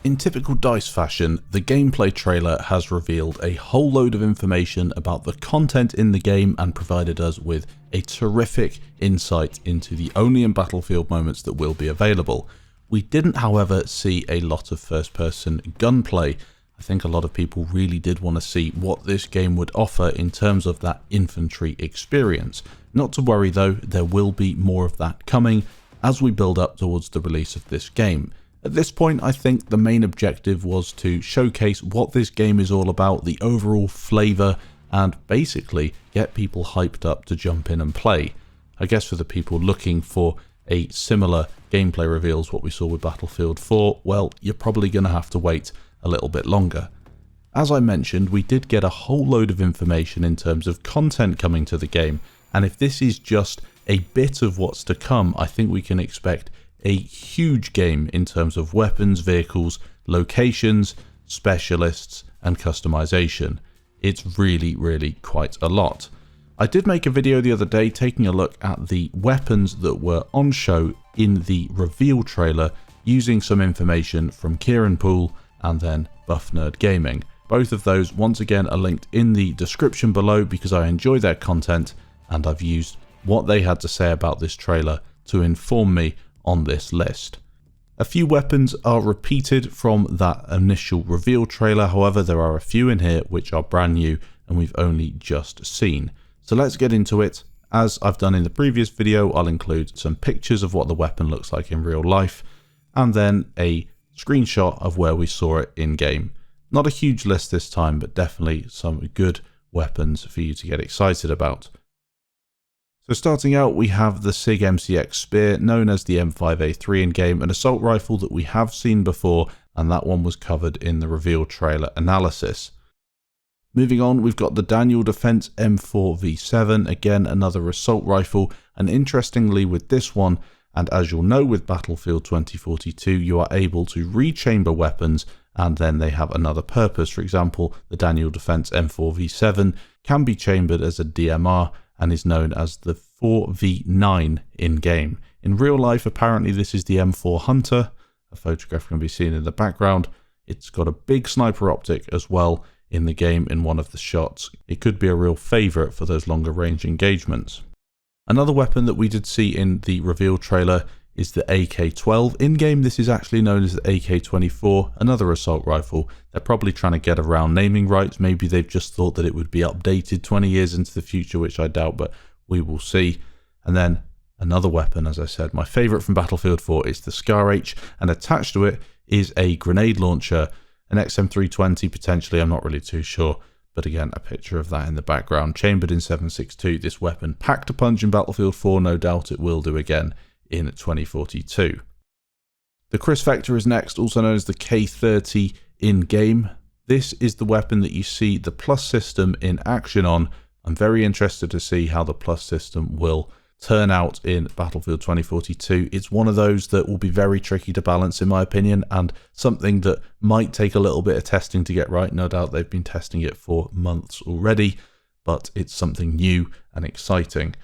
In typical DICE fashion, the gameplay trailer has revealed a whole load of information about the content in the game and provided us with a terrific insight into the only in Battlefield moments that will be available. We didn't, however, see a lot of first-person gunplay. I think a lot of people really did want to see what this game would offer in terms of that infantry experience. Not to worry though, there will be more of that coming as we build up towards the release of this game. At this point, I think the main objective was to showcase what this game is all about, the overall flavour, and basically get people hyped up to jump in and play. I guess for the people looking for a similar gameplay reveal as what we saw with Battlefield 4, well, you're probably going to have to wait a little bit longer. As I mentioned, we did get a whole load of information in terms of content coming to the game, and if this is just a bit of what's to come, I think we can expect a huge game in terms of weapons, vehicles, locations, specialists, and customization. It's really quite a lot. I did make a video the other day taking a look at the weapons that were on show in the reveal trailer using some information from Kieran Poole and then Buff Nerd Gaming. Both of those once again are linked in the description below because I enjoy their content and I've used what they had to say about this trailer to inform me on this list. A few weapons are repeated from that initial reveal trailer, however there are a few in here which are brand new and we've only just seen. So let's get into it. As I've done in the previous video, I'll include some pictures of what the weapon looks like in real life and then a screenshot of where we saw it in game. Not a huge list this time, but definitely some good weapons for you to get excited about. So starting out, we have the Sig MCX Spear, known as the M5A3 in-game, an assault rifle that we have seen before, and that one was covered in the reveal trailer analysis. Moving on, we've got the Daniel Defense M4V7, again another assault rifle, and interestingly with this one, and as you'll know with Battlefield 2042, you are able to rechamber weapons and then they have another purpose. For example, the Daniel Defense M4V7 can be chambered as a DMR and is known as the 4V9 in-game. In real life, apparently this is the M4 Hunter. A photograph can be seen in the background. It's got a big sniper optic as well in the game in one of the shots. It could be a real favourite for those longer range engagements. Another weapon that we did see in the reveal trailer is the AK-12. In-game, this is actually known as the AK-24, another assault rifle. They're probably trying to get around naming rights. Maybe they've just thought that it would be updated 20 years into the future, which I doubt, but we will see. And then another weapon, as I said, my favourite from Battlefield 4 is the Scar H, and attached to it is a grenade launcher, an XM320 potentially, I'm not really too sure. But again, a picture of that in the background, chambered in 7.62. This weapon packed a punch in Battlefield 4, no doubt it will do again in 2042. The Chris Vector is next, also known as the K30 in-game. This is the weapon that you see the plus system in action on. I'm very interested to see how the plus system will turn out in Battlefield 2042. It's one of those that will be very tricky to balance in my opinion, and something that might take a little bit of testing to get right. No doubt they've been testing it for months already, but it's something new and exciting.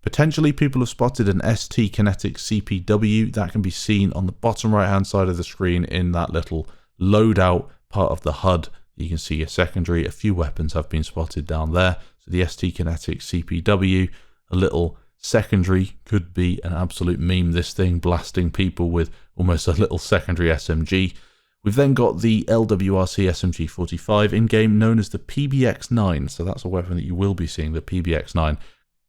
Potentially people have spotted an ST Kinetic CPW that can be seen on the bottom right hand side of the screen in that little loadout part of the HUD. You can see a secondary, a few weapons have been spotted down there. So the ST Kinetic CPW, a little secondary, could be an absolute meme, this thing blasting people with almost a little secondary SMG. We've then got the LWRC SMG45 in-game, known as the PBX9, so that's a weapon that you will be seeing, the PBX9.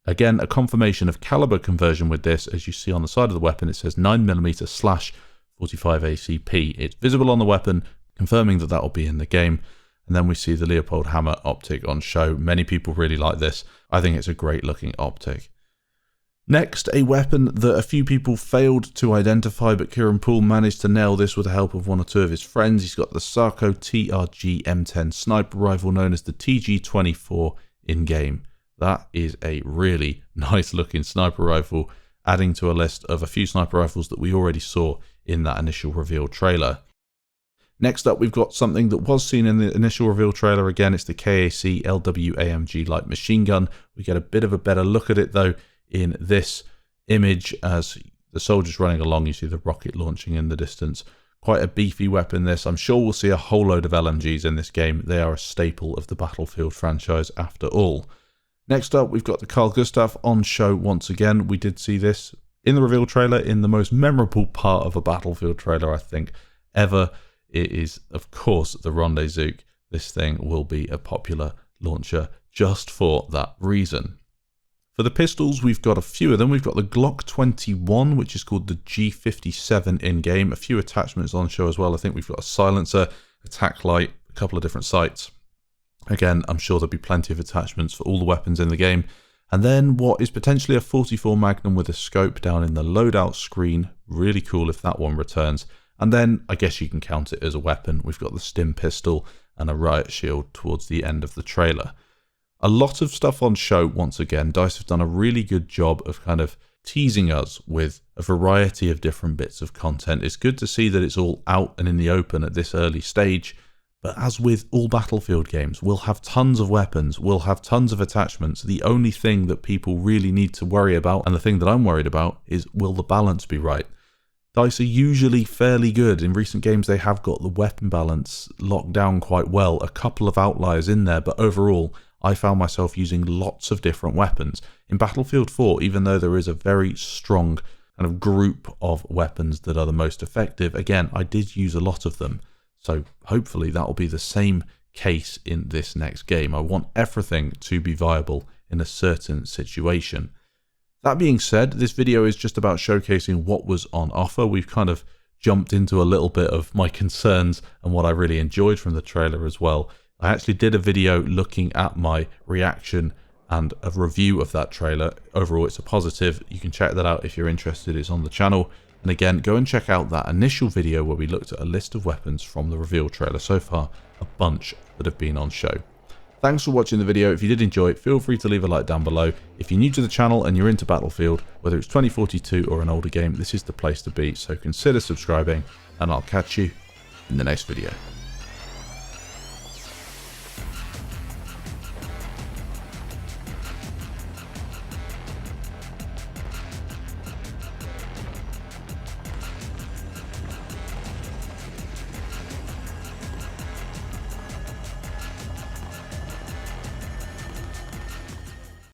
Again, a confirmation of caliber conversion with this. As you see on the side of the weapon, it says 9mm/45 ACP. It's visible on the weapon, confirming that that will be in the game. And then we see the Leopold Hammer optic on show. Many people really like this. I think it's a great looking optic. Next, a weapon that a few people failed to identify, but Kieran Poole managed to nail this with the help of one or two of his friends. He's got the Sarco TRG M10 sniper rifle, known as the TG24 in-game. That is a really nice looking sniper rifle, adding to a list of a few sniper rifles that we already saw in that initial reveal trailer. Next up, we've got something that was seen in the initial reveal trailer. Again, it's the KAC LWAMG light machine gun. We get a bit of a better look at it though in this image as the soldier's running along. You see the rocket launching in the distance. Quite a beefy weapon this. I'm sure we'll see a whole load of LMGs in this game. They are a staple of the Battlefield franchise after all. Next up, we've got the Carl Gustaf on show once again. We did see this in the reveal trailer, in the most memorable part of a Battlefield trailer, I think, ever. It is, of course, the Rendezvous. This thing will be a popular launcher just for that reason. For the pistols, we've got a few of them. We've got the Glock 21, which is called the G57 in-game. A few attachments on show as well. I think we've got a silencer, attack light, a couple of different sights. Again, I'm sure there'll be plenty of attachments for all the weapons in the game. And then what is potentially a 44 Magnum with a scope down in the loadout screen. Really cool if that one returns. And then I guess you can count it as a weapon. We've got the Stim pistol and a riot shield towards the end of the trailer. A lot of stuff on show once again. DICE have done a really good job of kind of teasing us with a variety of different bits of content. It's good to see that it's all out and in the open at this early stage. But as with all Battlefield games, we'll have tons of weapons, we'll have tons of attachments. The only thing that people really need to worry about, and the thing that I'm worried about, is will the balance be right? DICE are usually fairly good. In recent games, they have got the weapon balance locked down quite well. A couple of outliers in there, but overall, I found myself using lots of different weapons. In Battlefield 4, even though there is a very strong kind of group of weapons that are the most effective, again, I did use a lot of them. So hopefully that will be the same case in this next game. I want everything to be viable in a certain situation. That being said, this video is just about showcasing what was on offer. We've kind of jumped into a little bit of my concerns and what I really enjoyed from the trailer as well. I actually did a video looking at my reaction and a review of that trailer. Overall, it's a positive. You can check that out if you're interested. It's on the channel. And again, go and check out that initial video where we looked at a list of weapons from the reveal trailer. So far, a bunch that have been on show. Thanks for watching the video. If you did enjoy it, feel free to leave a like down below. If you're new to the channel and you're into Battlefield, whether it's 2042 or an older game, this is the place to be. So consider subscribing, and I'll catch you in the next video.